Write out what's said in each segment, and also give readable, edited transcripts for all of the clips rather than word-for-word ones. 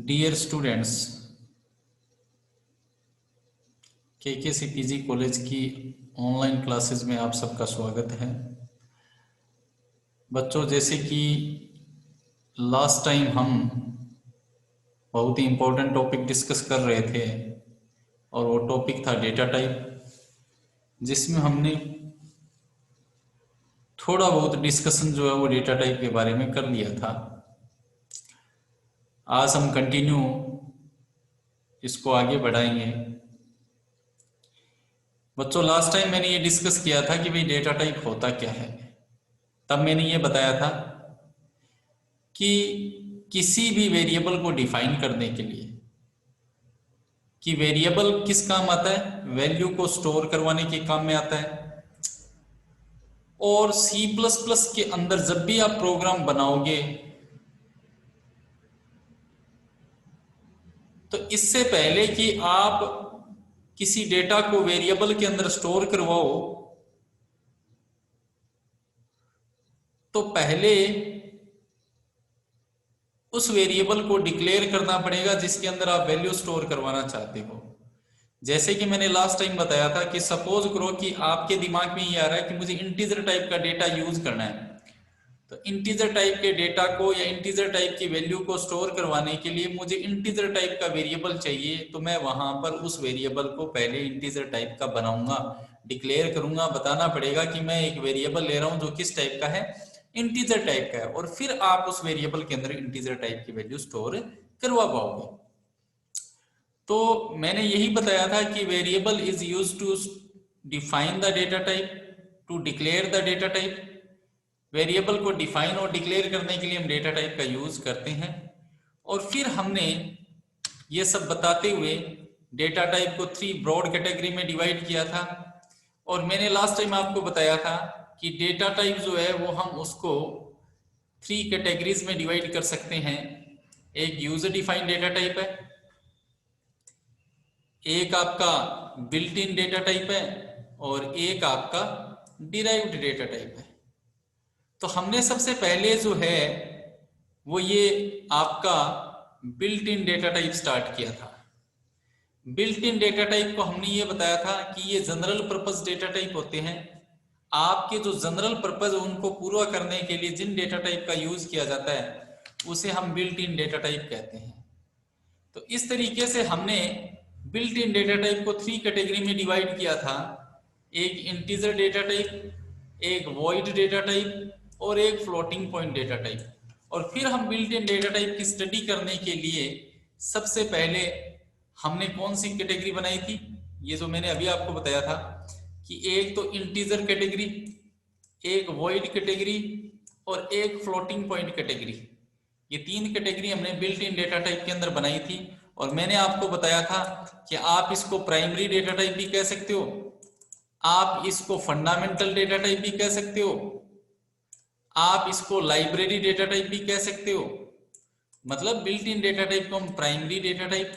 Dear students, KKCPG college की online classes में आप सबका स्वागत है। बच्चों, जैसे कि लास्ट टाइम हम बहुत ही इम्पोर्टेंट टॉपिक डिस्कस कर रहे थे और वो टॉपिक था डेटा टाइप, जिसमें हमने थोड़ा बहुत डिस्कशन जो है वो डेटा टाइप के बारे में कर लिया था। आज हम कंटिन्यू इसको आगे बढ़ाएंगे। बच्चों, लास्ट टाइम मैंने ये डिस्कस किया था कि भाई डेटा टाइप होता क्या है। तब मैंने ये बताया था कि किसी भी वेरिएबल को डिफाइन करने के लिए कि वेरिएबल किस काम आता है, वैल्यू को स्टोर करवाने के काम में आता है। और C++ के अंदर जब भी आप प्रोग्राम बनाओगे तो इससे पहले कि आप किसी डेटा को वेरिएबल के अंदर स्टोर करवाओ तो पहले उस वेरिएबल को डिक्लेयर करना पड़ेगा जिसके अंदर आप वैल्यू स्टोर करवाना चाहते हो। जैसे कि मैंने लास्ट टाइम बताया था कि सपोज करो कि आपके दिमाग में ये आ रहा है कि मुझे इंटीजर टाइप का डेटा यूज करना है, तो इंटीजर टाइप के डेटा को या इंटीजर टाइप की वैल्यू को स्टोर करवाने के लिए मुझे इंटीजर टाइप का वेरिएबल चाहिए। तो मैं वहां पर उस वेरिएबल को पहले इंटीजर टाइप का बनाऊंगा, डिक्लेयर करूंगा, बताना पड़ेगा कि मैं एक वेरिएबल ले रहा हूं जो किस टाइप का है, इंटीजर टाइप का है। और फिर आप उस वेरिएबल के अंदर इंटीजर टाइप की वैल्यू स्टोर करवा पाओगे। तो मैंने यही बताया था कि variable is use to define the data type, to declare the data type. Variable को डिफाइन और डिक्लेयर करने के लिए हम डेटा टाइप का यूज करते हैं। और फिर हमने ये सब बताते हुए डेटा टाइप को 3 ब्रॉड कैटेगरी में डिवाइड किया था। और मैंने लास्ट टाइम आपको बताया था कि डेटा टाइप जो है वो हम उसको 3 कैटेगरीज में डिवाइड कर सकते हैं। एक यूजर डिफाइंड डेटा टाइप है, एक आपका बिल्ट इन डेटा टाइप है और एक आपका डिराइव्ड डेटा टाइप है। तो हमने सबसे पहले जो है वो ये आपका built in data type start किया था। बिल्ट इन डेटा टाइप को हमने ये बताया था कि ये जनरल पर्पस डेटा टाइप होते हैं। आपके जो जनरल पर्पस उनको पूरा करने के लिए जिन डेटा टाइप का यूज किया जाता है उसे हम बिल्ट इन डेटा टाइप कहते हैं। तो इस तरीके से हमने बिल्ट इन डेटा टाइप को 3 कैटेगरी में डिवाइड किया था। एक इंटीजर डेटा टाइप, एक वॉइड डेटा टाइप और एक फ्लोटिंग पॉइंट डेटा टाइप। और फिर हम बिल्ट इन डेटा टाइप की स्टडी करने के लिए सबसे पहले हमने कौन सी कैटेगरी बनाई थी, ये जो मैंने अभी आपको बताया था कि एक तो इंटीजर कैटेगरी, एक वॉइड कैटेगरी और एक फ्लोटिंग पॉइंट कैटेगरी। ये 3 कैटेगरी हमने बिल्ट इन डेटा टाइप के अंदर बनाई थी। और मैंने आपको बताया था कि आप इसको प्राइमरी डेटा टाइप भी कह सकते हो, आप इसको फंडामेंटल डेटा टाइप भी कह सकते हो, आप इसको लाइब्रेरी डेटा टाइप भी कह सकते हो। मतलब बिल्ट इन डेटा टाइप को हम primary data type,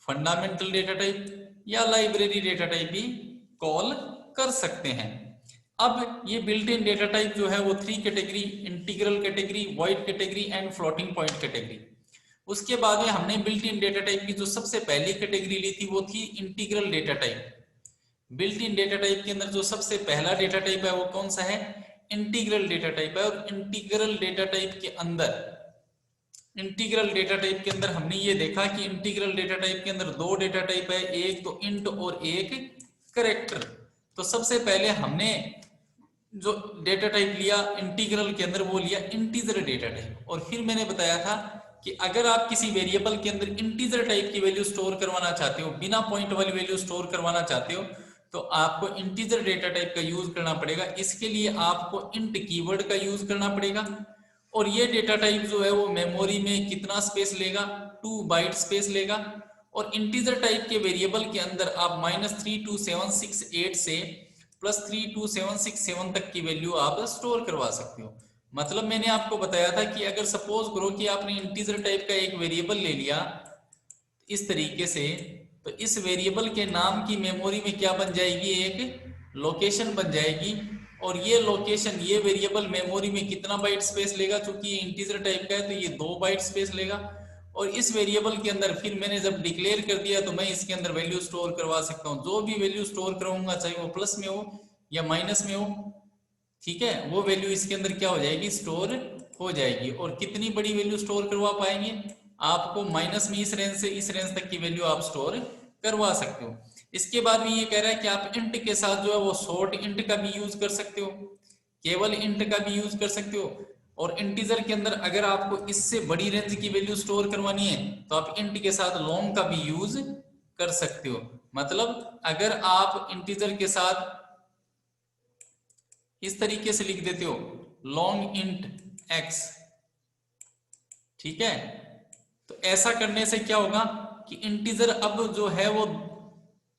fundamental data type या लाइब्रेरी डेटा टाइप भी कॉल कर सकते हैं। अब ये बिल्ट इन डेटा टाइप जो है वो 3 category, integral category, void category and floating point category. उसके बाद में हमने बिल्ट इन डेटा टाइप की जो सबसे पहली कैटेगरी ली थी वो थी integral data type. Built in data type के अंदर जो सबसे पहला डेटा टाइप है वो कौन सा है, इंटीग्रल डेटा टाइप है। और इंटीग्रल डेटा टाइप के अंदर, इंटीग्रल डेटा टाइप के अंदर हमने ये देखा कि इंटीग्रल डेटा टाइप के अंदर 2 डेटा टाइप है, एक तो इंट और एक कैरेक्टर। तो सबसे पहले हमने जो डेटा टाइप लिया इंटीग्रल के अंदर वो लिया इंटीजर डेटा टाइप। और फिर मैंने बताया था कि अगर आप किसी वेरिएबल के अंदर इंटीजर टाइप की वैल्यू स्टोर करवाना चाहते हो, बिना पॉइंट वाली वैल्यू स्टोर करवाना चाहते हो, तो आपको इंटीजर डेटा टाइप का यूज करना पड़ेगा। इसके लिए आपको इंट कीवर्ड का यूज करना पड़ेगा। और ये डेटा टाइप जो है वो मेमोरी में कितना स्पेस लेगा, 2 बाइट स्पेस लेगा। और इंटीजर टाइप के वेरिएबल के अंदर आप -32768 से +32767 तक की वैल्यू आप स्टोर करवा सकते हो। मतलब मैंने आपको बताया था कि अगर सपोज करो कि आपने इंटीजर टाइप का एक वेरिएबल ले लिया इस तरीके से, तो इस वेरिएबल के नाम की मेमोरी में क्या बन जाएगी, एक लोकेशन बन जाएगी। और ये लोकेशन, ये वेरिएबल मेमोरी में कितना बाइट स्पेस लेगा, चूंकि ये इंटीजर टाइप का है तो ये 2 बाइट स्पेस लेगा। और इस वेरिएबल के अंदर फिर मैंने जब डिक्लेयर कर दिया तो मैं इसके अंदर वैल्यू स्टोर करवा सकता हूँ। जो भी वैल्यू स्टोर करूंगा चाहे वो प्लस में हो या माइनस में हो, ठीक है, वो वैल्यू इसके अंदर क्या हो जाएगी, स्टोर हो जाएगी। और कितनी बड़ी वैल्यू स्टोर करवा पाएंगे, आपको माइनस में इस रेंज से इस रेंज तक की वैल्यू आप स्टोर करवा सकते हो। इसके बाद भी ये कह रहा है कि आप इंट के साथ जो है वो शॉर्ट इंट का भी यूज कर सकते हो, केवल इंट का भी यूज कर सकते हो। और इंटीजर के अंदर अगर आपको इससे बड़ी रेंज की वैल्यू स्टोर करवानी है तो आप इंट के साथ लॉन्ग का भी यूज कर सकते हो। मतलब अगर आप इंटीजर के साथ इस तरीके से लिख देते हो लॉन्ग इंट एक्स, ठीक है, तो ऐसा करने से क्या होगा कि इंटीजर अब जो है वो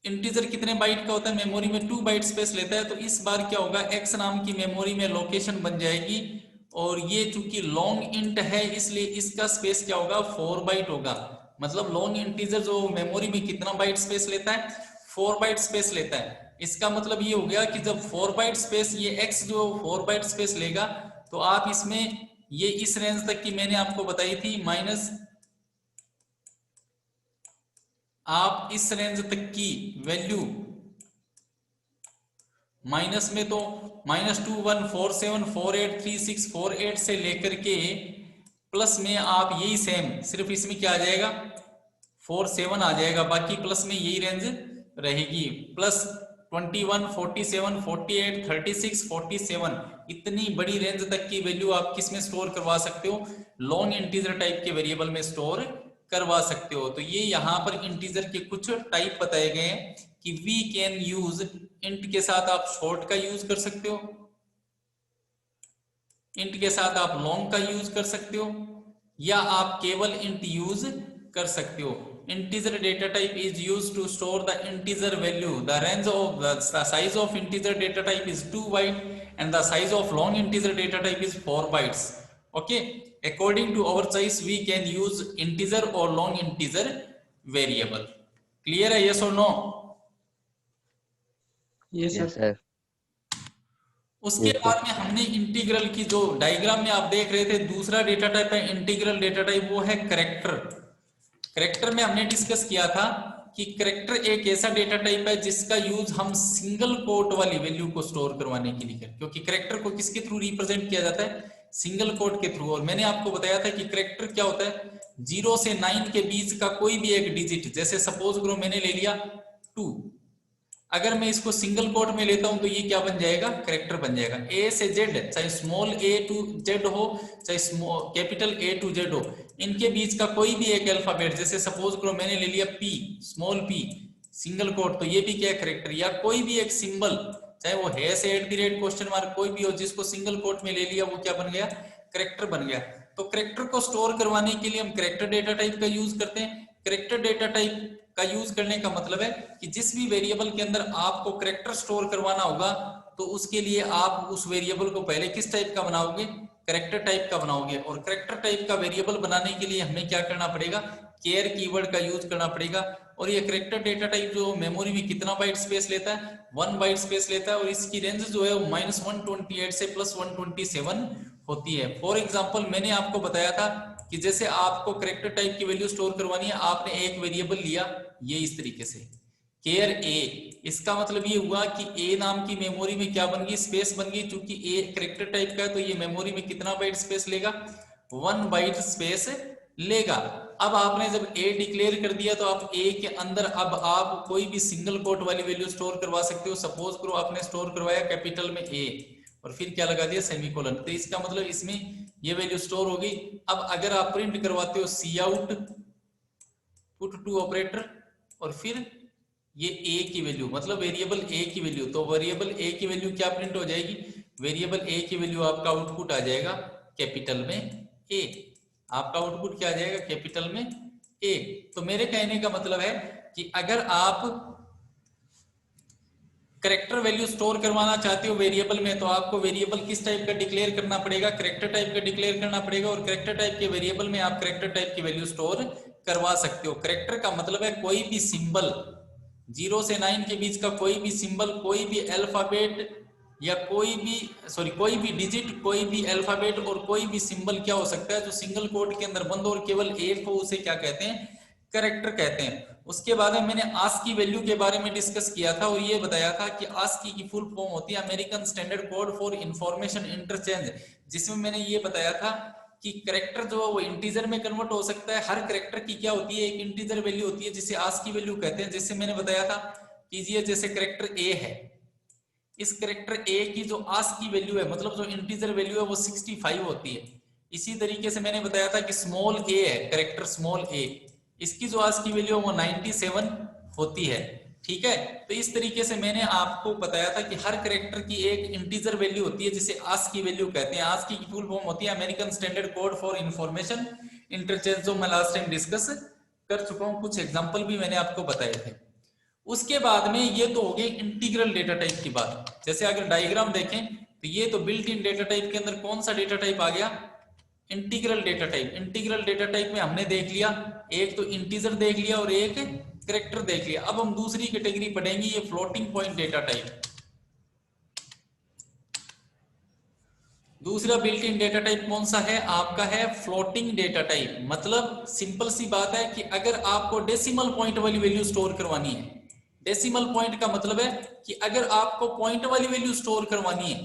इंटीजर कितने बाइट का होता है, मेमोरी में 2 बाइट स्पेस लेता है। तो इस बार क्या होगा, एक्स नाम की मेमोरी में लोकेशन बन जाएगी और ये चूंकि लॉन्ग इंट है इसलिए इसका स्पेस क्या होगा, 4 बाइट होगा। मतलब लॉन्ग इंटीजर जो मेमोरी में कितना बाइट स्पेस लेता है, 4 बाइट स्पेस लेता है। इसका मतलब ये हो गया कि जब 4 बाइट स्पेस ये एक्स जो 4 बाइट स्पेस लेगा तो आप इसमें ये इस रेंज तक की मैंने आपको बताई थी माइनस, आप इस रेंज तक की वैल्यू माइनस में तो -2147483648 से लेकर के प्लस में आप यही सेम सिर्फ इसमें क्या आ जाएगा 47 आ जाएगा, बाकी प्लस में यही रेंज रहेगी। प्लस 21 47 48 36 47 इतनी बड़ी रेंज तक की वैल्यू आप किस में स्टोर करवा सकते हो, लॉन्ग इंटीजर टाइप के वेरिएबल में स्टोर करवा सकते हो। तो ये यहाँ पर इंटीजर के कुछ टाइप बताए गए हैं कि वी कैन यूज इंट के साथ आप शॉर्ट का यूज कर सकते हो, इंट के साथ आप लॉन्ग का यूज कर सकते हो, या आप केवल इंट यूज कर सकते हो। Integer data type is used to store the integer value, the range of the size of integer data type is 2 byte and the size of long integer data type is 4 bytes. Okay, according to our choice we can use integer और long integer variable. Clear है, yes और no? Yes sir. उसके बाद में हमने integral की जो diagram में आप देख रहे थे, दूसरा डेटा टाइप है इंटीग्रल डेटा टाइप, वो है कैरेक्टर। कैरेक्टर में हमने डिस्कस किया था कि कैरेक्टर एक ऐसा डेटा टाइप है जिसका यूज हम सिंगल कोट वाली वैल्यू को स्टोर करवाने के लिए करें, क्योंकि कैरेक्टर को किसके थ्रू रिप्रेजेंट किया जाता है, सिंगल कोट के थ्रू। और मैंने आपको बताया था कि कैरेक्टर क्या होता है, 0 से 9 के बीच का कोई भी एक डिजिट, जैसे सपोज करो मैंने ले लिया 2, अगर मैं इसको सिंगल कोट में लेता हूं तो ये क्या बन जाएगा, कैरेक्टर बन जाएगा। ए से जेड, चाहे स्मॉल ए टू जेड हो चाहे कैपिटल ए टू जेड हो, इनके बीच का कोई भी एक अल्फाबेट, जैसे सपोज करो मैंने ले लिया P, small P, single quote, तो ये भी क्या है, कैरेक्टर। या कोई भी एक सिंबल, चाहे वो है से @ क्वेश्चन मार्क, कोई भी हो, जिसको सिंगल कोट में ले लिया वो क्या बन गया, कैरेक्टर बन गया। तो कैरेक्टर को स्टोर करवाने के लिए हम कैरेक्टर डेटा टाइप का यूज करते हैं। कैरेक्टर डेटा टाइप का यूज करने का मतलब है कि जिस भी वेरिएबल के अंदर आपको कैरेक्टर स्टोर करवाना होगा तो उसके लिए आप उस वेरिएबल को पहले किस टाइप का बनाओगे, कैरेक्टर टाइप का बनाओगे। और कैरेक्टर टाइप का वेरिएबल बनाने के लिए हमें क्या करना पड़ेगा, केयर कीवर्ड का यूज करना पड़ेगा। और ये कैरेक्टर डेटा टाइप जो मेमोरी में कितना बाइट स्पेस लेता है, 1 बाइट स्पेस लेता है, और इसकी रेंज जो है -128 से +127 होती है। फॉर एग्जाम्पल मैंने आपको बताया था कि जैसे आपको कैरेक्टर टाइप की वैल्यू स्टोर करवानी है, आपने एक वेरिएबल लिया ये इस तरीके से केयर ए, इसका मतलब ये हुआ कि ए नाम की मेमोरी में क्या बन गई, स्पेस बन गई। चूंकि ए कैरेक्टर टाइप का है तो ये मेमोरी में कितना बाइट स्पेस लेगा, 1 बाइट स्पेस लेगा। अब आपने जब ए डिक्लेयर कर दिया तो आप ए के अंदर अब आप कोई भी सिंगल कोट वाली वैल्यू स्टोर करवा सकते हो। सपोज करो आपने स्टोर करवाया कैपिटल में ए और फिर क्या लगा दिया, सेमीकोलन, तो इसका मतलब इसमें ये वैल्यू स्टोर हो गई। अब अगर आप प्रिंट करवाते हो सी आउट पुट टू ऑपरेटर और फिर ये ए की वैल्यू, मतलब वेरिएबल ए की वैल्यू, तो वेरिएबल ए की वैल्यू क्या प्रिंट हो जाएगी, वेरिएबल ए की वैल्यू आपका आउटपुट आ जाएगा कैपिटल में ए, आपका आउटपुट क्या आ जाएगा, कैपिटल में ए। तो मेरे कहने का मतलब है कि अगर आप कैरेक्टर वैल्यू स्टोर करवाना चाहते हो वेरिएबल में तो आपको वेरिएबल किस टाइप का डिक्लेयर करना पड़ेगा, कैरेक्टर टाइप का डिक्लेयर करना पड़ेगा। और कैरेक्टर टाइप के वेरिएबल में आप कैरेक्टर टाइप की वैल्यू स्टोर करवा सकते हो। कैरेक्टर का मतलब है कोई भी सिंबल, 0 से 9 के बीच का कोई भी सिंबल, कोई भी अल्फाबेट या कोई भी डिजिट, कोई भी अल्फाबेट और कोई भी सिंबल क्या हो सकता है जो सिंगल कोड के अंदर बंद और केवल एक हो, उसे क्या कहते हैं, कैरेक्टर कहते हैं। उसके बाद में मैंने आस्की वैल्यू के बारे में डिस्कस किया था और ये बताया था कि आस्की की फुल फॉर्म होती है American standard code for information interchange, जिसमें मैंने ये बताया था कि करेक्टर जो है वो इंटीजर में कन्वर्ट हो सकता है। हर करेक्टर की क्या होती है, एक इंटीजर वैल्यू होती है जिसे आस्की वैल्यू कहते हैं। जिससे मैंने बताया था कीजिए, जैसे करेक्टर ए है, इस करेक्टर ए की जो आस्की वैल्यू है, मतलब जो इंटीजर वैल्यू है वो 65 होती है। इसी तरीके से मैंने बताया था कि स्मॉल ए है, करेक्टर स्मॉल ए, इसकी जो आस्की वैल्यू है वो 97 होती है। ठीक है, तो इस तरीके से मैंने आपको बताया था कि हर करेक्टर की एक इंटीजर वैल्यू होती है जिसे आस्की वैल्यू कहते हैं। आस्की की फुल फॉर्म होती है American standard code for information interchange, जो मैं लास्ट टाइम डिस्कस कर चुका हूं, कुछ एग्जांपल भी मैंने आपको बताए थे। उसके बाद में ये तो हो गई इंटीग्रल डेटा टाइप की बात। जैसे अगर डायग्राम देखें तो ये तो बिल्ट इन डेटा टाइप के अंदर कौन सा डेटा टाइप आ गया, integral data type. Integral data type में हमने देख लिया, एक तो इंटीजर देख लिया और एक करेक्टर देख लिया। अब हम दूसरी कैटेगरी पढ़ेंगे, ये फ्लोटिंग पॉइंट डेटा टाइप। दूसरा बिल्ट इन डेटा टाइप कौन सा है आपका, है फ्लोटिंग डेटा टाइप। मतलब सिंपल सी बात है कि अगर आपको डेसिमल पॉइंट वाली वैल्यू स्टोर करवानी है, डेसिमल पॉइंट का मतलब है कि अगर आपको पॉइंट वाली वैल्यू स्टोर करवानी है,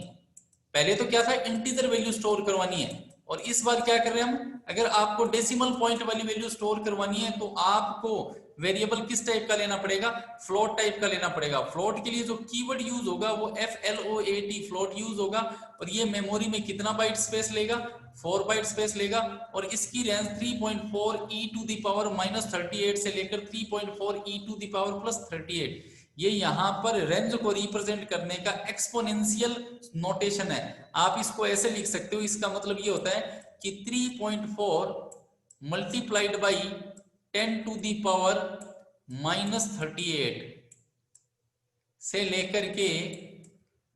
पहले तो क्या था इंटीजर वैल्यू स्टोर करवानी है, और इस बार क्या कर रहे हैं हम, अगर आपको डेसिमल पॉइंट वाली वैल्यू स्टोर करवानी है तो आपको वेरिएबल किस टाइप का लेना पड़ेगा, फ्लोट टाइप का लेना पड़ेगा। फ्लोट के लिए जो कीवर्ड यूज होगा वो FLOAT फ्लोट यूज होगा, और ये मेमोरी में कितना बाइट स्पेस लेगा, 4 बाइट स्पेस लेगा, और इसकी रेंज 3.4 e⁻38 से लेकर 3.4 e⁻38। ये यहां पर रेंज को रिप्रेजेंट करने का एक्सपोनेंशियल नोटेशन है। आप इसको ऐसे लिख सकते हो, इसका मतलब ये होता है कि 3.4 मल्टीप्लाइड बाई 10⁻⁻38 से लेकर के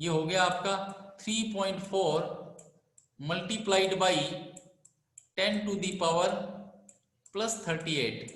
ये हो गया आपका 3.4 मल्टीप्लाइड बाई 10⁻+38।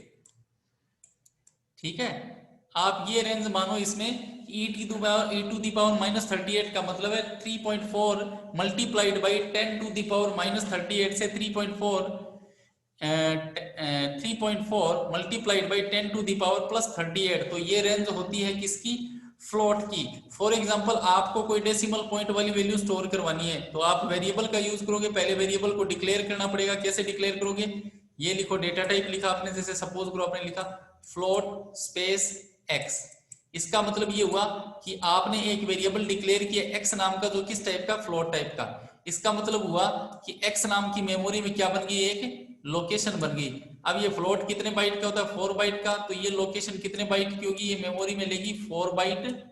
ठीक है, आप ये रेंज मानो इसमें e⁻⁻38 का मतलब है 3.4 मल्टीप्लाइड बाई 10⁻⁻38 से 3.4 मल्टीप्लाइड बाई 10⁻+38। तो ये रेंज होती है किसकी, फ्लोट की। फॉर एग्जांपल आपको कोई डेसिमल पॉइंट वाली वैल्यू स्टोर करवानी है तो आप वेरिएबल का यूज करोगे। पहले वेरिएबल को डिक्लेयर करना पड़ेगा। कैसे डिक्लेयर करोगे, ये लिखो, डेटा टाइप लिखा आपने, जैसे सपोज करो आपने लिखा फ्लोट स्पेस एक्स। इसका मतलब ये हुआ कि आपने एक वेरिएबल डिक्लेयर किया एक्स नाम का, जो किस टाइप का, फ्लोट टाइप का। इसका मतलब हुआ कि एक्स नाम की मेमोरी में क्या बन गई, एक लोकेशन बन गई। अब ये फ्लोट कितने बाइट का होता है, 4 बाइट का, तो ये लोकेशन कितने बाइट की होगी, ये मेमोरी में लेगी 4 बाइट।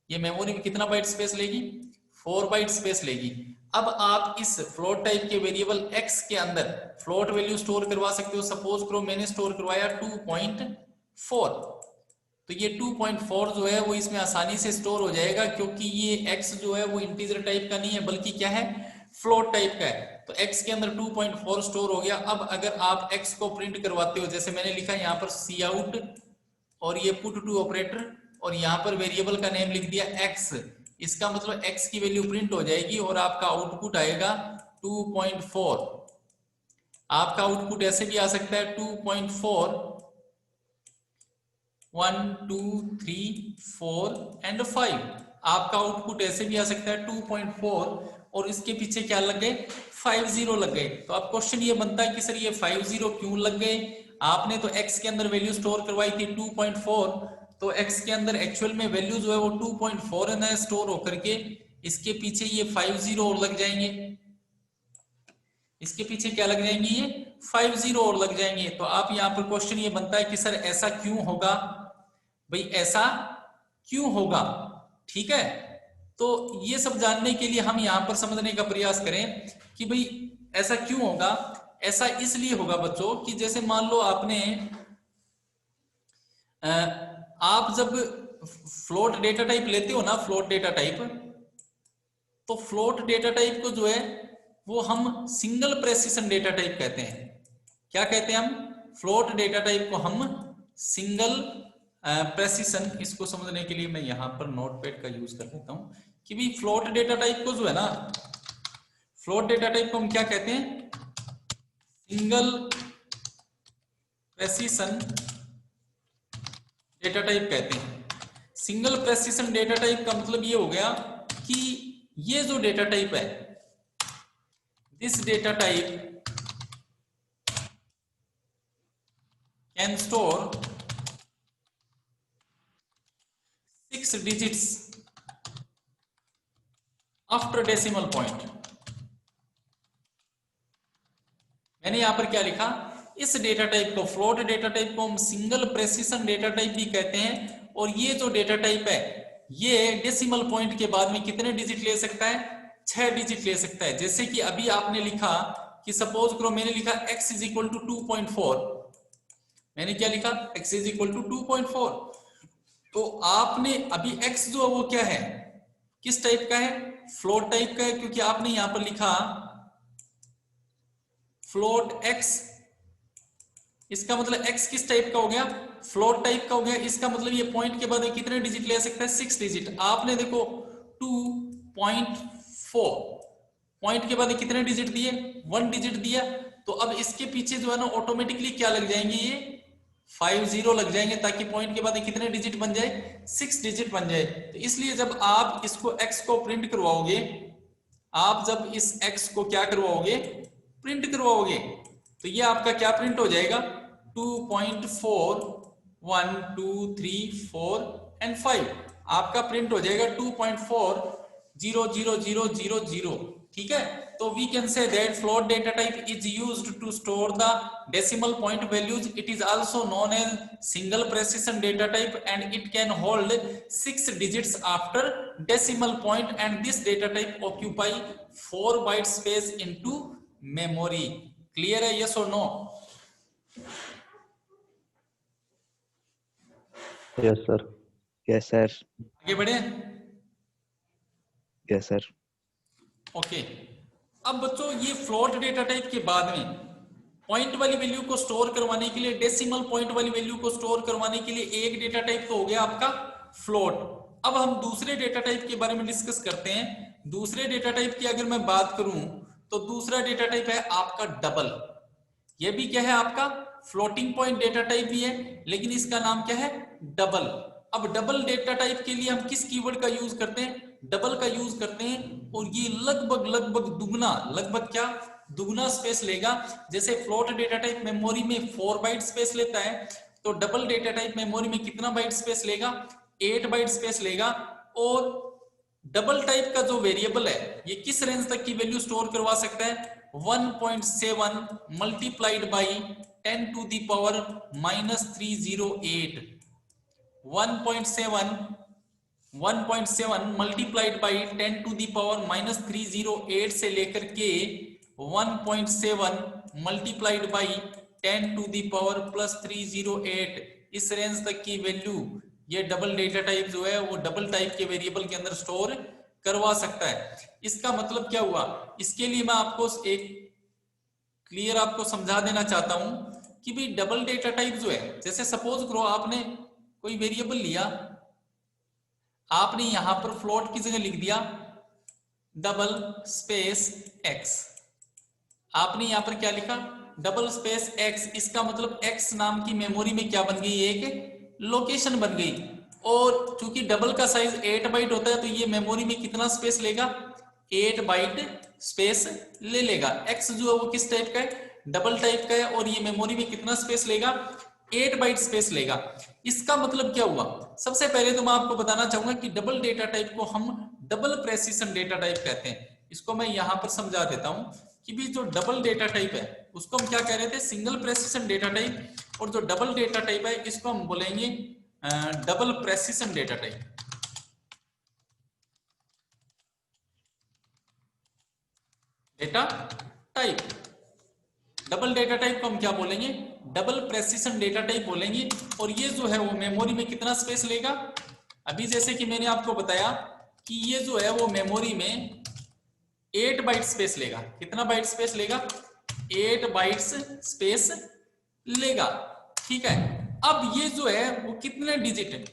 ये मेमोरी में कितना बाइट स्पेस लेगी, 4 बाइट स्पेस लेगी। अब आप इस फ्लोट टाइप के वेरिएबल x के अंदर फ्लोट वैल्यू स्टोर करवा सकते हो। सपोज करो मैंने स्टोर करवाया 2.4, तो ये 2.4 जो है वो इसमें आसानी से स्टोर हो जाएगा, क्योंकि ये x जो है वो इंटीजर टाइप का नहीं है बल्कि क्या है, फ्लोट टाइप का है। तो x के अंदर 2.4 स्टोर हो गया। अब अगर आप x को प्रिंट करवाते हो, जैसे मैंने लिखा यहाँ पर सी आउट और ये पुट टू ऑपरेटर, और यहाँ पर वेरिएबल का नेम लिख दिया x, इसका मतलब x की वैल्यू प्रिंट हो जाएगी और आपका आउटपुट आएगा 2.4। आपका आउटपुट ऐसे भी आ सकता है 2.4 1 2 3 4 एंड 5। आपका आउटपुट ऐसे भी आ सकता है 2.4 और इसके पीछे क्या लग गए, 5 0 लग गए। तो अब क्वेश्चन ये बनता है कि सर ये 5 0 क्यों लग गए, आपने तो x के अंदर वैल्यू स्टोर करवाई थी 2.4, तो x के अंदर एक्चुअल में वैल्यू जो है वो 2.4 है ना, स्टोर होकर के इसके पीछे ये 5 0 और लग जाएंगे। इसके पीछे क्या लग जाएंगे, ये 5 0 और लग जाएंगे। तो आप यहाँ पर क्वेश्चन ये बनता है कि सर ऐसा क्यों होगा, भाई ऐसा क्यों होगा। ठीक है, तो ये सब जानने के लिए हम यहां पर समझने का प्रयास करें कि भाई ऐसा क्यों होगा। ऐसा इसलिए होगा बच्चों कि जैसे मान लो आपने आप जब फ्लोट डेटा टाइप लेते हो ना, फ्लोट डेटा टाइप, तो फ्लोट डेटा टाइप को जो है वो हम सिंगल प्रेसिशन डेटा टाइप कहते हैं। क्या कहते हैं हम, फ्लोट डेटा टाइप को हम सिंगल प्रेसिशन। इसको समझने के लिए मैं यहां पर नोटपैड का यूज कर लेता हूं, कि भी फ्लोट डेटा टाइप को जो है ना, फ्लोट डेटा टाइप को हम क्या कहते हैं, सिंगल प्रेसिशन डेटा टाइप कहते हैं। सिंगल प्रेसिशन डेटा टाइप का मतलब ये हो गया कि ये जो डेटा टाइप है, this data type can store 6 digits after decimal point. मैंने यहां पर क्या लिखा, इस डेटा टाइप को, फ्लोट डेटा टाइप को हम सिंगल प्रेसिशन डेटा टाइप भी कहते हैं। और ये जो डेटा टाइप है ये डेसिमल पॉइंट के बाद में कितने डिजिट ले सकता है, 6 डिजिट ले सकता है। जैसे कि अभी आपने लिखा कि सपोज करो मैंने लिखा x इज इक्वल टू 2.4, मैंने क्या लिखा, x इज इक्वल टू 2.4। तो आपने अभी x जो है वो क्या है, किस टाइप का है, फ्लोट टाइप का है, क्योंकि आपने यहां पर लिखा फ्लोट x। इसका मतलब x किस टाइप का हो गया, फ्लोट टाइप का हो गया। इसका मतलब ये पॉइंट के बाद में कितने डिजिट ले सकता है, 6 डिजिट। आपने देखो 2.4 पॉइंट के बाद में कितने डिजिट दिए, 1 डिजिट दिया। तो अब इसके पीछे जो है ना ऑटोमेटिकली क्या लग जाएंगे, ये 5 0 लग जाएंगे, ताकि पॉइंट के बाद में कितने डिजिट बन जाए, 6 डिजिट बन जाए। तो इसलिए जब आप इसको x को प्रिंट करवाओगे, आप जब इस x को क्या करवाओगे, प्रिंट करवाओगे, तो ये आपका क्या प्रिंट हो जाएगा, 2.4 1 2 3 4 एंड 5 आपका प्रिंट हो जाएगा 2.4 0 0 0 0 0। ठीक है, तो we can say that float data type is used to store the decimal point values. It is also known as single precision data type and it can hold 6 digits after decimal point, and this data type occupy 4 byte space into memory. Clear है, yes or no? Yes sir. Yes sir. आगे बढ़े। Yes sir. Okay, अब बच्चों ये float data type के बाद में point वाली वैल्यू को स्टोर करवाने के लिए, डेसिमल पॉइंट वाली वैल्यू को स्टोर करवाने के लिए एक डेटा टाइप तो हो गया आपका फ्लोट। अब हम दूसरे डेटा टाइप के बारे में डिस्कस करते हैं। दूसरे डेटा टाइप की अगर मैं बात करूं तो दूसरा डेटा टाइप है आपका डबल। ये भी क्या है आपका फ्लोटिंग पॉइंट डेटा टाइप भी है, लेकिन इसका नाम क्या है, डबल। अब डबल डेटा टाइप के लिए हम किस कीवर्ड का यूज करते हैं, डबल का यूज करते हैं। और ये लगभग दुगना, लगभग क्या, दुगना स्पेस लेगा। जैसे फ्लोट डेटा टाइप मेमोरी में 4 बाइट स्पेस लेता है, तो डबल डेटा टाइप मेमोरी में कितना बाइट स्पेस लेगा, 8 बाइट स्पेस लेगा। और डबल टाइप का जो वेरिएबल है ये किस रेंज तक की वैल्यू स्टोर करवा सकता है, 1.7 multiplied by 10 to the power -308। 1.7 multiplied by 10 to the power -308 से लेकर के 1.7 multiplied by 10 to the power +308, इस रेंज तक की वैल्यू ये डबल डेटा टाइप जो है वो डबल टाइप के वेरिएबल के अंदर स्टोर करवा सकता है। इसका मतलब क्या हुआ, इसके लिए मैं आपको एक क्लियर आपको समझा देना चाहता हूं कि भाई डबल डेटा टाइप जो है, जैसे सपोज करो आपने कोई वेरिएबल लिया, आपने यहां पर फ्लोट की जगह लिख दिया डबल स्पेस एक्स। आपने यहां पर क्या लिखा, डबल स्पेस एक्स। इसका मतलब एक्स नाम की मेमोरी में क्या बन गई, एक लोकेशन बन गई। और चूंकि डबल का साइज 8 बाइट होता है, तो ये मेमोरी में कितना स्पेस लेगा, 8 बाइट स्पेस ले लेगा। एक्स जो है वो किस टाइप का है, डबल टाइप का है, और ये मेमोरी में कितना स्पेस लेगा, 8 बाइट स्पेस लेगा। इसका मतलब क्या हुआ, सबसे पहले तो मैं आपको बताना चाहूंगा कि डबल डेटा टाइप को हम डबल प्रेसिशन डेटा टाइप कहते हैं। इसको मैं यहां पर समझा देता हूं कि भी जो डबल डेटा टाइप है उसको हम क्या कह रहे थे, सिंगल प्रेसिशन डेटा टाइप। और जो डबल डेटा टाइप है इसको हम बोलेंगे double precision data type. Data type, double data type को हम क्या बोलेंगे, डबल प्रेसिशन डेटा टाइप बोलेंगे। और ये जो है वो मेमोरी में कितना स्पेस लेगा, अभी जैसे कि मैंने आपको बताया कि ये जो है वो मेमोरी में 8 बाइट स्पेस लेगा। कितना बाइट स्पेस लेगा, 8 बाइट्स स्पेस लेगा। ठीक है, अब ये जो है वो कितने डिजिट है,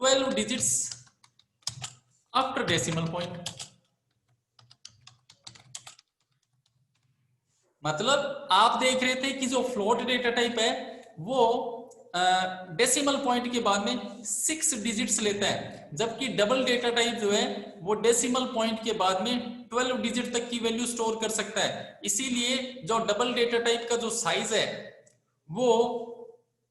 12 डिजिट्स आफ्टर डेसिमल पॉइंट। मतलब आप देख रहे थे कि जो फ्लोट डेटा टाइप है वो डेसिमल पॉइंट के बाद में 6 डिजिट्स लेता है, जबकि डबल डेटा टाइप जो है वो डेसिमल पॉइंट के बाद में 12 डिजिट तक की वैल्यू स्टोर कर सकता है। इसीलिए जो डबल डेटा टाइप का जो साइज है वो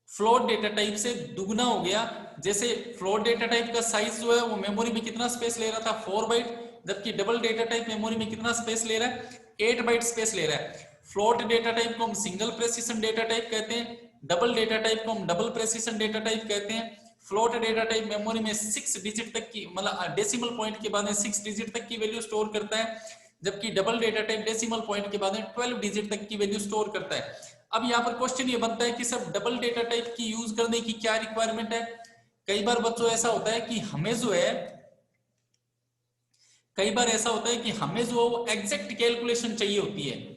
फ्लोट डेटा टाइप से दुगना हो गया। जैसे फ्लोट डेटा टाइप का साइज जो है वो मेमोरी में कितना स्पेस ले रहा था 4 बाइट, जबकि डबल डेटा टाइप मेमोरी में कितना स्पेस ले रहा है 8 बाइट स्पेस ले रहा है। फ्लोट डेटा टाइप को हम सिंगल प्रेसिशन डेटा टाइप कहते हैं, डबल डेटा टाइप को हम डबल प्रेसिशन डेटा टाइप कहते हैं। फ्लोट डेटा टाइप मेमोरी में 6 डिजिट तक की मतलब डेसिमल पॉइंट के बाद में 6 डिजिट तक की वैल्यू स्टोर करता है, जबकि double data type decimal point के बाद में 12 डिजिट तक की वैल्यू स्टोर करता है। अब यहाँ पर क्वेश्चन ये बनता है कि सब डबल डेटा टाइप की यूज करने की क्या रिक्वायरमेंट है। कई बार बच्चों ऐसा होता है कि हमें जो है कई बार ऐसा होता है कि हमें जो एग्जैक्ट कैलकुलेशन चाहिए होती है।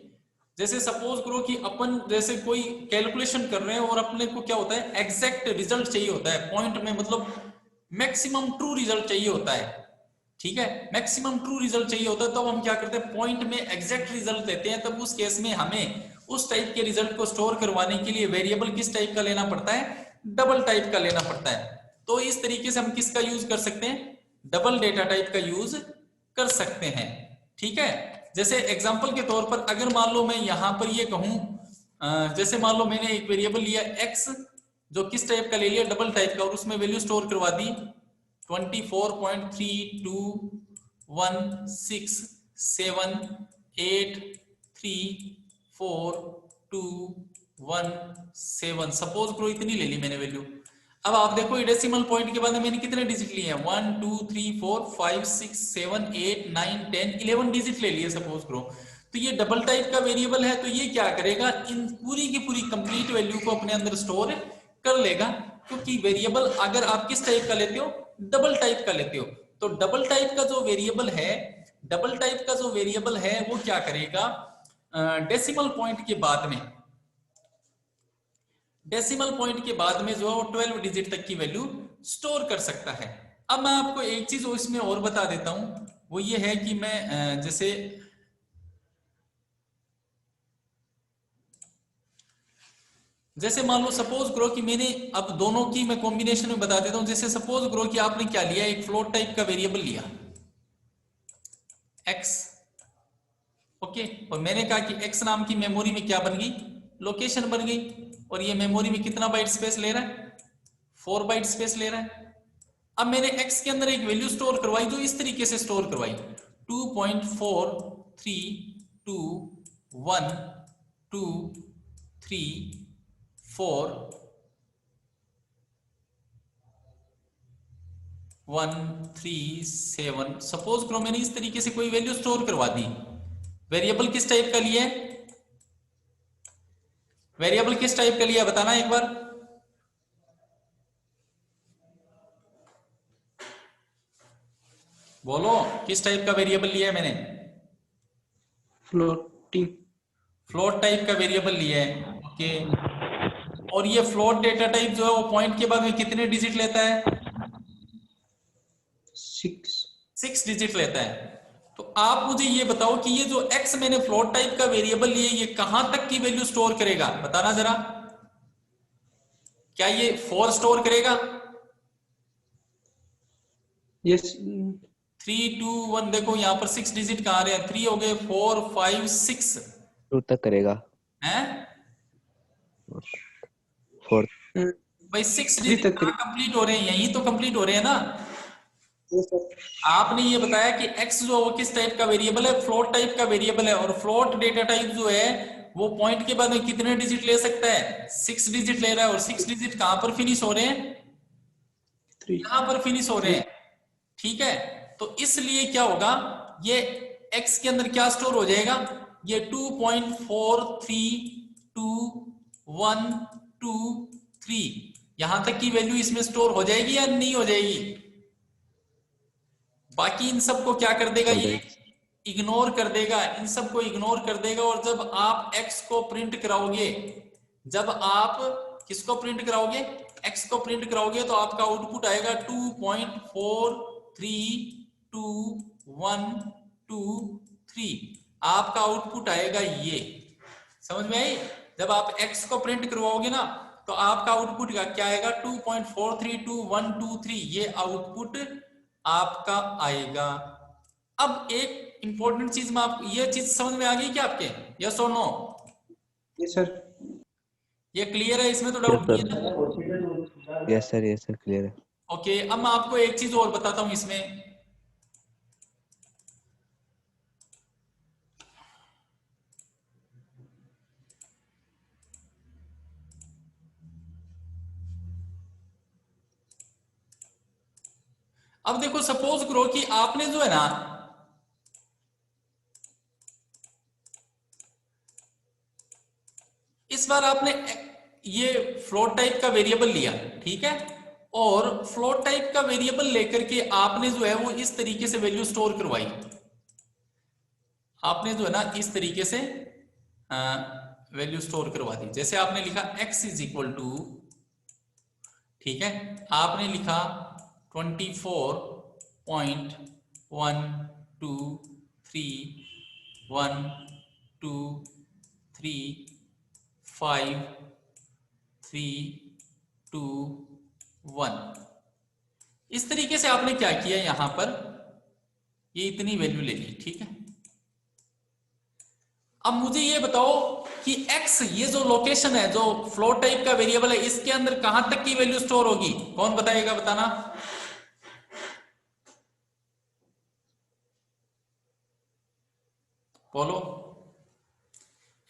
जैसे सपोज करो कि अपन जैसे कोई कैलकुलेशन कर रहे हैं और अपने को क्या होता है एग्जैक्ट रिजल्ट चाहिए होता है पॉइंट में, मतलब मैक्सिमम ट्रू रिजल्ट चाहिए होता है। ठीक है, मैक्सिमम ट्रू रिजल्ट चाहिए होता है तो हम क्या करते हैं पॉइंट में एग्जैक्ट रिजल्ट लेते हैं। तब उस केस में हमें उस टाइप के रिजल्ट को स्टोर करवाने के लिए वेरिएबल किस टाइप का लेना पड़ता है, डबल टाइप का लेना पड़ता है। तो इस तरीके से हम किसका यूज कर सकते हैं, डबल डेटा टाइप का यूज कर सकते हैं। ठीक है, जैसे एग्जांपल के तौर पर अगर मान लो मैं यहां पर ये कहूं जैसे मान लो मैंने एक वेरिएबल लिया x जो किस टाइप का ले लिया डबल टाइप का, और उसमें वैल्यू स्टोर करवा दी 24.3216678342117 सपोज करो इतनी ले ली मैंने वैल्यू। अब आप देखो डेसिमल पॉइंट के बाद मैंने कितने डिजिट लिए हैं 1 2 3 4 5 6 7 8 9 10 11 डिजिट ले लिए सपोज करो। तो ये डबल टाइप का वेरिएबल है तो ये क्या करेगा इन पूरी की पूरी कंप्लीट वैल्यू को अपने अंदर स्टोर कर लेगा, क्योंकि वेरिएबल अगर आप किस टाइप का लेते हो डबल टाइप का लेते हो। तो डबल टाइप का जो वेरिएबल है वो क्या करेगा डेसिमल पॉइंट के बाद में जो है वो 12 डिजिट तक की वैल्यू स्टोर कर सकता है। अब मैं आपको एक चीज इसमें और बता देता हूं, वो ये है कि मैं जैसे मान लो सपोज करो कि मैंने अब दोनों की मैं कॉम्बिनेशन में बता देता हूं। जैसे सपोज करो कि आपने क्या लिया एक फ्लोट टाइप का वेरिएबल लिया x, ओके, और मैंने कहा कि x नाम की मेमोरी में क्या बन गई लोकेशन बन गई, और ये मेमोरी में कितना बाइट स्पेस ले रहा है 4 बाइट स्पेस ले रहा है। अब मैंने x के अंदर एक वैल्यू स्टोर करवाई जो इस तरीके से स्टोर करवाई 2.432134137 सपोज करो मैंने इस तरीके से कोई वैल्यू स्टोर करवा दी। वेरिएबल किस टाइप का लिया है, वेरिएबल किस टाइप का लिया बताना एक बार। बोलो किस टाइप का वेरिएबल लिया है मैंने, फ्लोट टाइप का वेरिएबल लिया है। ओके, और ये फ्लोट डेटा टाइप जो है वो पॉइंट के बाद में कितने डिजिट लेता है 6 डिजिट लेता है। तो आप मुझे ये बताओ कि ये जो x मैंने फ्लोट टाइप का वेरिएबल लिए ये कहां तक की वैल्यू स्टोर करेगा बताना जरा। क्या ये 4 स्टोर करेगा यस 3 2 1 देखो यहाँ पर 6 डिजिट कहाँ आ रहे हैं 3 हो गए 4 5 6 2 तक करेगा हैं 4 भाई 6 डिजिट कहाँ कंप्लीट हो रहे हैं यही तो कंप्लीट हो रहे हैं ना। आपने ये बताया कि x जो वो किस टाइप का वेरिएबल है फ्लोट टाइप का वेरिएबल है, और फ्लोट डेटा टाइप जो है वो पॉइंट के बाद में कितने डिजिट ले सकता है 6 डिजिट ले रहा है, और 6 डिजिट कहां पर फिनिश हो रहे हैं यहां पर फिनिश हो रहे हैं। ठीक है, तो इसलिए क्या होगा ये x के अंदर क्या स्टोर हो जाएगा ये 2.4321123 यहां तक की वैल्यू इसमें स्टोर हो जाएगी या नहीं हो जाएगी। बाकी इन सबको क्या कर देगा ये इग्नोर कर देगा, इन सबको इग्नोर कर देगा। और जब आप x को प्रिंट कराओगे, जब आप किसको प्रिंट कराओगे x को प्रिंट कराओगे तो आपका आउटपुट आएगा 2.4321123 2 1 2 3 आपका आउटपुट आएगा ये। समझ में आई? जब आप x को प्रिंट करवाओगे ना तो आपका आउटपुट क्या आएगा 2.432 ये आउटपुट आपका आएगा। अब एक इंपॉर्टेंट चीज में आप ये चीज समझ में आ गई क्या आपके? यस और नो? Yes sir. ये क्लियर है? इसमें तो डाउट नहीं है ना? यस सर क्लियर है। ओके, अब मैं आपको एक चीज और बताता हूं इसमें। अब देखो, सपोज करो कि आपने जो है ना इस बार आपने ये फ्लोट टाइप का वेरिएबल लिया, ठीक है, और फ्लोट टाइप का वेरिएबल लेकर के आपने जो है वो इस तरीके से वैल्यू स्टोर करवाई। आपने जो है ना इस तरीके से वैल्यू स्टोर करवा दी। जैसे आपने लिखा x इज इक्वल टू, ठीक है, आपने लिखा 24.1235132 इस तरीके से आपने क्या किया, यहां पर ये इतनी वैल्यू ले ली, ठीक है। अब मुझे ये बताओ कि x, ये जो लोकेशन है, जो फ्लोट टाइप का वेरिएबल है, इसके अंदर कहां तक की वैल्यू स्टोर होगी? कौन बताएगा? बताना। बोलो,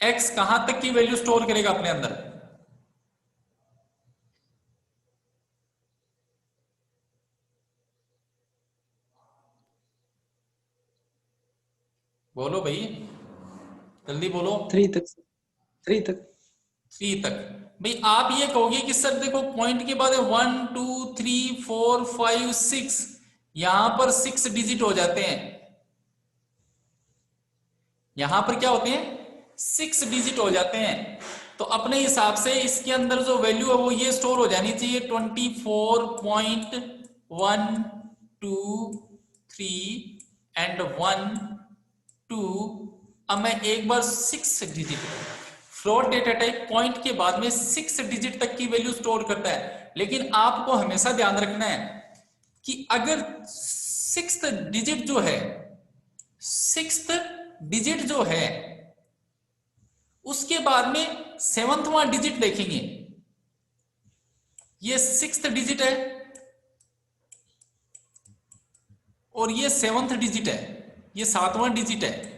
x कहां तक की वैल्यू स्टोर करेगा अपने अंदर? बोलो भाई, जल्दी बोलो। 3 तक। 3 तक। 3 तक। भाई आप ये कहोगे कि सर देखो पॉइंट के बाद 1 2 3 4 5 6, यहां पर 6 डिजिट हो जाते हैं। यहां पर क्या होते हैं? 6 डिजिट हो जाते हैं। तो अपने हिसाब से इसके अंदर जो वैल्यू है वो ये स्टोर हो जानी चाहिए 24.123 एंड 1 2। अब मैं एक बार 6 digit, float data type point के बाद में 6 डिजिट तक की वैल्यू स्टोर करता है। लेकिन आपको हमेशा ध्यान रखना है कि अगर 6th डिजिट जो है, 6th डिजिट जो है उसके बाद में 7वां डिजिट देखेंगे, ये 6th डिजिट है और ये 7th डिजिट है, ये 7वां डिजिट है।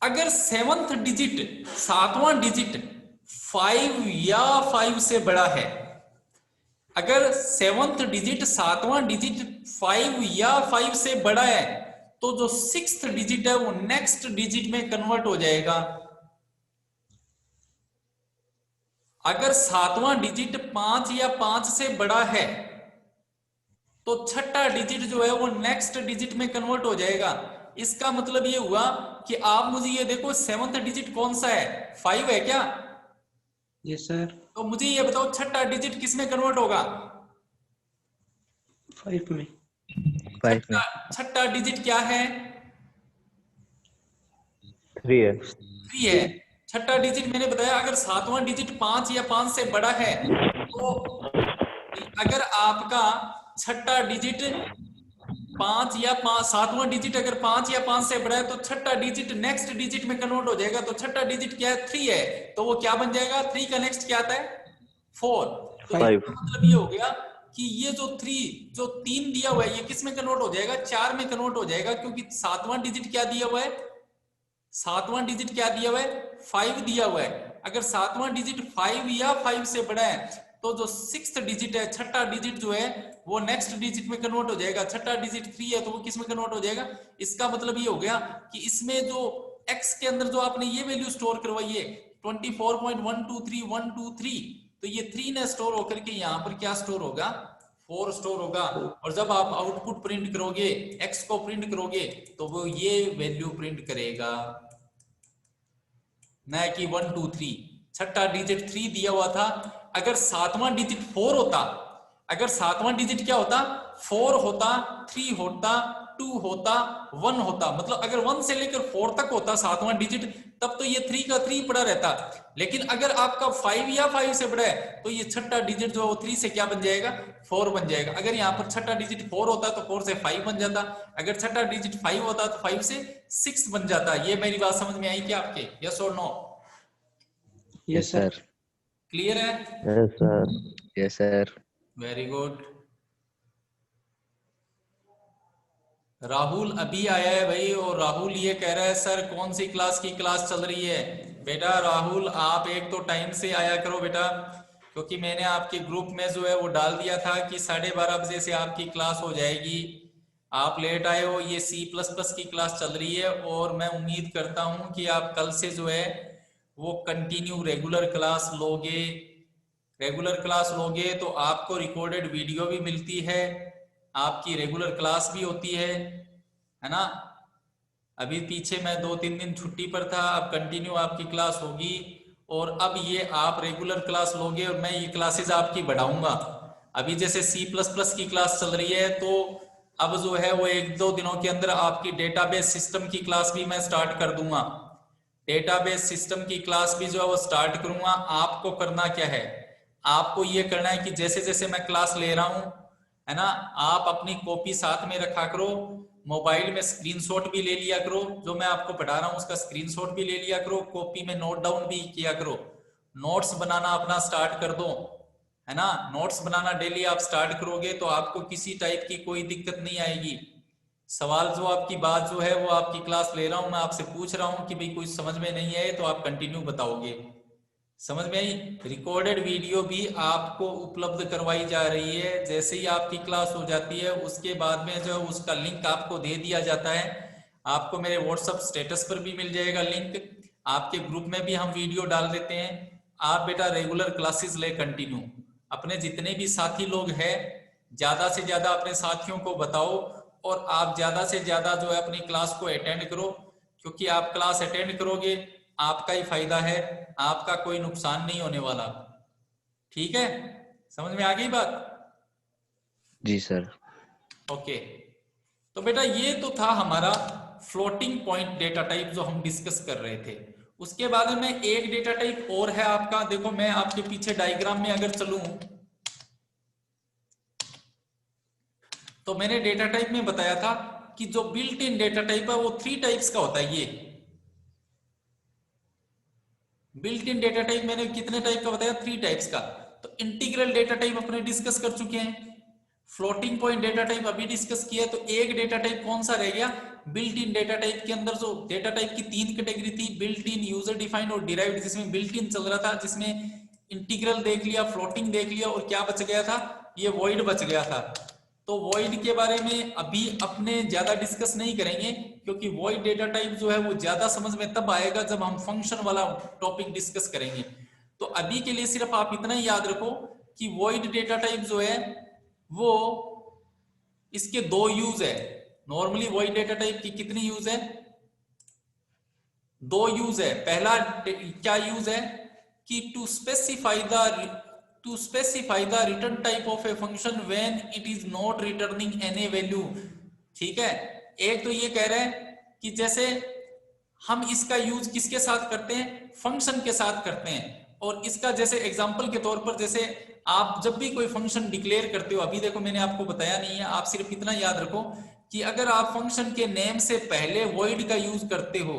अगर 7th डिजिट, 7वां डिजिट 5 या 5 से बड़ा है, अगर 7th डिजिट 7वां डिजिट 5 या 5 से बड़ा है, तो जो 6th डिजिट है वो नेक्स्ट डिजिट में कन्वर्ट हो जाएगा। अगर 7वां डिजिट 5 या 5 से बड़ा है तो 6ठा डिजिट जो है वो नेक्स्ट डिजिट में कन्वर्ट हो जाएगा। इसका मतलब ये हुआ कि आप मुझे ये देखो 7th डिजिट कौन सा है? 5 है क्या? Yes sir. तो मुझे ये बताओ 6ठा डिजिट किस में कन्वर्ट होगा? 5 में। 5 में। छठा डिजिट क्या है? 3 है। 3 है। छठा डिजिट मैंने बताया अगर 7वां डिजिट 5 या 5 से बड़ा है, तो अगर आपका छठा डिजिट 5 या 7वां डिजिट अगर 5 या 5 से बड़ा है तो छठा डिजिट नेक्स्ट डिजिट में कन्वर्ट हो जाएगा। तो छठा डिजिट क्या है? 3 है। तो वो क्या बन जाएगा? 3 का नेक्स्ट क्या आता है? 4। तो इसका मतलब ये हो गया कि ये जो 3 जो 3 दिया हुआ है ये किस में कन्वर्ट हो जाएगा? 4 में कन्वर्ट हो जाएगा, क्योंकि 7वां डिजिट क्या दिया हुआ है? 7वां डिजिट क्या दिया हुआ है? 5 दिया हुआ है। अगर 7वां डिजिट 5 या 5 से बड़ा है तो जो 6th डिजिट है, छठा डिजिट जो है वो नेक्स्ट डिजिट में कन्वर्ट हो जाएगा। छठा डिजिट 3 है तो वो किस में कन्वर्ट हो जाएगा? इसका मतलब ये हो गया कि इसमें जो x के अंदर जो आपने ये वैल्यू स्टोर करवाई है 24.123 तो ये 3 ने स्टोर होकर के यहाँ पर क्या स्टोर होगा? 4 स्टोर होगा। और जब आप आउटपुट प्रिंट करोगे, x को प्रिंट करोगे, तो वो ये वैल्यू प्रिंट करेगा, न कि 1 2 3। छठा डिजिट 3 दिया हुआ था। अगर 7वां डिजिट 4 होता, अगर सातवां डिजिट क्या होता, 4 होता, 3 होता, 2 होता, 1 होता, मतलब अगर 1 से लेकर 4 तक होता सातवां डिजिट, तब तो ये 3 का 3 पड़ा रहता। लेकिन अगर आपका 5 या 5 से बड़ा है तो ये छठा डिजिट जो 3 से क्या बन जाएगा, 4 बन जाएगा। अगर यहाँ पर छठा डिजिट 4 होता तो 4 से 5 बन जाता, अगर छठा डिजिट 5 होता तो 5 से 6 बन जाता। ये मेरी बात समझ में आई क्या आपके? यस और नो? Yes sir. क्लियर है? Yes, sir. Yes, sir. Very good. Rahul अभी आया है भाई, और राहुल ये कह रहा है सर कौन सी क्लास की क्लास चल रही है। बेटा राहुल, आप एक तो टाइम से आया करो बेटा, क्योंकि मैंने आपके ग्रुप में जो है वो डाल दिया था कि 12:30 बजे से आपकी क्लास हो जाएगी। आप लेट आए हो। ये C++ की क्लास चल रही है, और मैं उम्मीद करता हूँ कि आप कल से जो है वो कंटिन्यू रेगुलर क्लास लोगे। रेगुलर क्लास लोगे तो आपको रिकॉर्डेड वीडियो भी मिलती है, आपकी रेगुलर क्लास भी होती है ना। अभी पीछे मैं 2-3 दिन छुट्टी पर था, अब कंटिन्यू आपकी क्लास होगी, और अब ये आप रेगुलर क्लास लोगे और मैं ये क्लासेस आपकी बढ़ाऊंगा। अभी जैसे C++ की क्लास चल रही है, तो अब जो है वो 1-2 दिनों के अंदर आपकी डेटाबेस सिस्टम की क्लास भी मैं स्टार्ट कर दूंगा। डेटाबेस सिस्टम की क्लास भी जो है वो स्टार्ट करूंगा। आपको करना क्या है, आपको ये करना है कि जैसे जैसे मैं क्लास ले रहा हूं, है ना, आप अपनी कॉपी साथ में रखा करो, मोबाइल में स्क्रीनशॉट भी ले लिया करो, जो मैं आपको पढ़ा रहा हूं उसका स्क्रीनशॉट भी ले लिया करो, कॉपी में नोट डाउन भी किया करो, नोट्स बनाना अपना स्टार्ट कर दो, है ना। नोट्स बनाना डेली आप स्टार्ट करोगे तो आपको किसी टाइप की कोई दिक्कत नहीं आएगी। सवाल जो आपकी बात जो है वो आपकी क्लास ले रहा हूं, मैं आपसे पूछ रहा हूं कि भाई कुछ समझ में नहीं आए तो आप कंटिन्यू बताओगे। समझ में आई? रिकॉर्डेड वीडियो भी आपको उपलब्ध करवाई जा रही है। जैसे ही आपकी क्लास हो जाती है उसके बाद में जो है उसका लिंक आपको दे दिया जाता है। आपको मेरे व्हाट्सएप स्टेटस पर भी मिल जाएगा लिंक, आपके ग्रुप में भी हम वीडियो डाल देते हैं। आप बेटा रेगुलर क्लासेस ले कंटिन्यू। अपने जितने भी साथी लोग हैं, ज्यादा से ज्यादा अपने साथियों को बताओ, और आप ज्यादा से ज्यादा जो है अपनी क्लास को अटेंड करो, क्योंकि आप क्लास अटेंड करोगे आपका ही फायदा है, आपका कोई नुकसान नहीं होने वाला। ठीक है, समझ में आ गई बात? जी सर। ओके, तो बेटा ये तो था हमारा फ्लोटिंग पॉइंट डेटा टाइप जो हम डिस्कस कर रहे थे। उसके बाद में एक डेटा टाइप और है आपका, देखो मैं आपके पीछे डायग्राम में अगर चलूं तो मैंने डेटा टाइप में बताया था कि जो बिल्ट इन डेटा टाइप है वो 3 टाइप्स का होता है। ये बिल्ट इन डेटा टाइप मैंने कितने टाइप का बताया? 3 टाइप्स का। तो इंटीग्रल डेटा टाइप अपने डिस्कस कर चुके हैं, फ्लोटिंग पॉइंट डेटा टाइप अभी डिस्कस किया है। तो एक डेटा टाइप कौन सा रह गया? बिल्ट इन डेटा टाइप के अंदर जो डेटा टाइप की 3 कैटेगरी थी, बिल्ट इन, यूजर डिफाइंड और डिराइव्ड, जिसमें बिल्ट इन चल रहा था, जिसमें इंटीग्रल देख लिया, फ्लोटिंग देख लिया, और क्या बच गया था? ये वॉइड बच गया था। तो वॉइड के बारे में अभी अपने ज्यादा डिस्कस नहीं करेंगे, क्योंकि वॉइड डेटा टाइप जो है वो ज्यादा समझ में तब आएगा जब हम फंक्शन वाला टॉपिक डिस्कस करेंगे। तो अभी के लिए सिर्फ आप इतना ही याद रखो कि वॉइड डेटा टाइप जो है वो, इसके 2 यूज है। नॉर्मली वॉइड डेटा टाइप की कितनी यूज है? 2 यूज है। पहला क्या यूज है कि to specify the return type of a function when it is not returning any value. ठीक है, एक तो ये कह रहे हैं कि जैसे हम इसका यूज किसके साथ करते हैं? फंक्शन के साथ करते हैं। और इसका जैसे एग्जांपल के तौर पर, जैसे आप जब भी कोई फंक्शन डिक्लेयर करते हो, अभी देखो मैंने आपको बताया नहीं है, आप सिर्फ इतना याद रखो कि अगर आप फंक्शन के नेम से पहले वॉइड का यूज करते हो,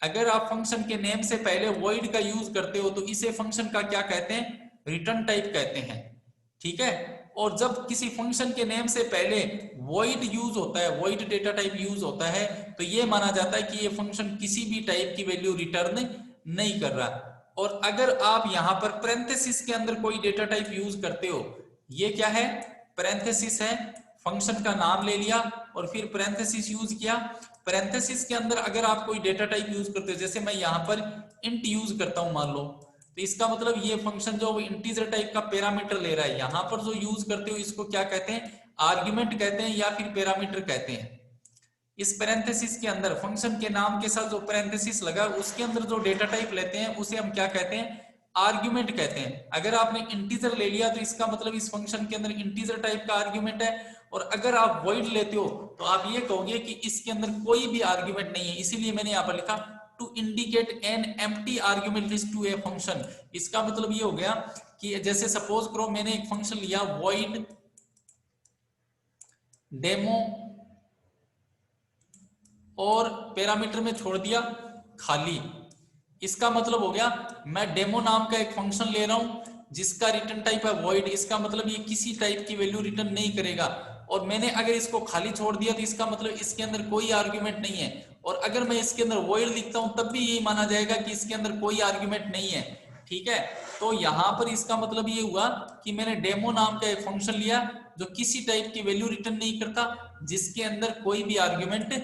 अगर आप फंक्शन के नेम से पहले वॉइड का यूज करते हो तो इसे फंक्शन का क्या कहते हैं? रिटर्न टाइप कहते हैं। ठीक है, और जब किसी फंक्शन के नेम से पहले वॉइड यूज होता है, वॉइड डेटा टाइप यूज होता है, तो ये माना जाता है कि ये फंक्शन किसी भी टाइप की वैल्यू रिटर्न नहीं कर रहा। और अगर आप यहां पर पैरेंथेसिस के अंदर कोई डेटा टाइप यूज करते हो, ये क्या है? पैरेंथेसिस है। फंक्शन का नाम ले लिया और फिर पैरेंथेसिस यूज किया। पैरेंथेसिस के अंदर अगर आप कोई डेटा टाइप यूज करते हो, जैसे मैं यहां पर इंट यूज करता हूं मान लो, तो इसका मतलब ये फंक्शन जो इंटीजर टाइप का पैरामीटर ले रहा है। यहां पर जो यूज करते हो इसको क्या कहते हैं? आर्ग्यूमेंट कहते हैं या फिर पैरामीटर कहते हैं। इस पैरेंथेसिस के अंदर फंक्शन के नाम के साथ जो पैरेंथेसिस लगा उसके अंदर जो डेटा टाइप लेते हैं उसे हम क्या कहते हैं? आर्ग्यूमेंट कहते हैं। अगर आपने इंटीजर ले लिया तो इसका मतलब इस फंक्शन के अंदर इंटीजर टाइप का आर्ग्यूमेंट है, और अगर आप वॉइड लेते हो तो आप ये कहोगे कि इसके अंदर कोई भी आर्ग्यूमेंट नहीं है। इसीलिए मैंने यहाँ पर लिखा to indicate an empty argument list to a function. इसका मतलब ये हो गया कि जैसे सपोज करो मैंने एक फंक्शन लिया वॉइड डेमो और पैरामीटर में छोड़ दिया खाली। इसका मतलब हो गया मैं डेमो नाम का एक फंक्शन ले रहा हूं जिसका रिटर्न टाइप है वॉइड। इसका मतलब ये किसी टाइप की वैल्यू रिटर्न नहीं करेगा। और मैंने अगर इसको खाली छोड़ दिया तो इसका मतलब इसके अंदर कोई आर्ग्यूमेंट नहीं है। और अगर मैं इसके अंदर वॉइड लिखता हूं तब भी यही माना जाएगा कि इसके अंदर कोई आर्ग्यूमेंट नहीं है। ठीक है, तो यहां पर इसका मतलब ये हुआ कि मैंने डेमो नाम का एक फंक्शन लिया जो किसी टाइप की वैल्यू रिटर्न नहीं करता, जिसके अंदर कोई भी आर्ग्यूमेंट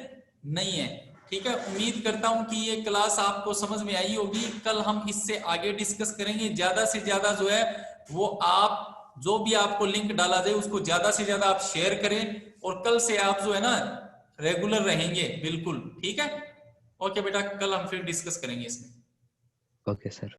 नहीं है। ठीक है, उम्मीद करता हूं कि ये क्लास आपको समझ में आई होगी। कल हम इससे आगे डिस्कस करेंगे। ज्यादा से ज्यादा जो है वो आप जो भी आपको लिंक डाला जाए उसको ज्यादा से ज्यादा आप शेयर करें, और कल से आप जो है ना रेगुलर रहेंगे बिल्कुल। ठीक है, ओके बेटा, कल हम फिर डिस्कस करेंगे इसमें। Okay sir.